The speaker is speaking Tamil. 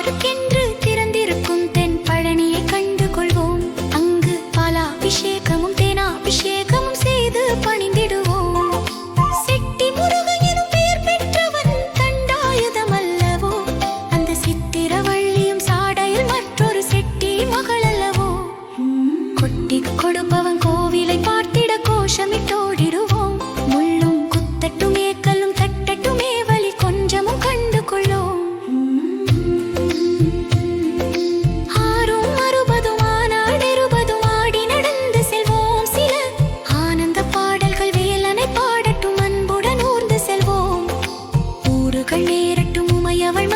யாருக்கென்று திறந்திருக்கும் தென் பழனியை கண்டு கொள்வோம். அங்கு பாலாபிஷேகமும் தேனாபிஷேகமும் செய்து பணிந்திடுவோம். செட்டி முருகன் எனும் பெயர் பெற்றவன் தண்டாயுதம் அல்லவோ, அந்த சித்திரவள்ளியும் சாடையில் மற்றொரு செட்டி மகள் அல்லவோ. கொட்டி கொடுப்பவன் கோவிலை பார்த்திட கோஷமிட்டோடிடுவோம். முள்ளும் குத்தட்டுமே கல்லும் தட்டட்டுமே வலி கொஞ்சமும் கண்டு கொள்ளோம். ஆறும் அறுபதும் ஆனாடெருபதும் ஆடி நடந்து செல்வோம். சில ஆனந்த பாடல்கள் வேலனை பாடட்டும் அன்புடன் ஊர்ந்து செல்வோம். ஊறுகள் நேரட்டும் உமையவள்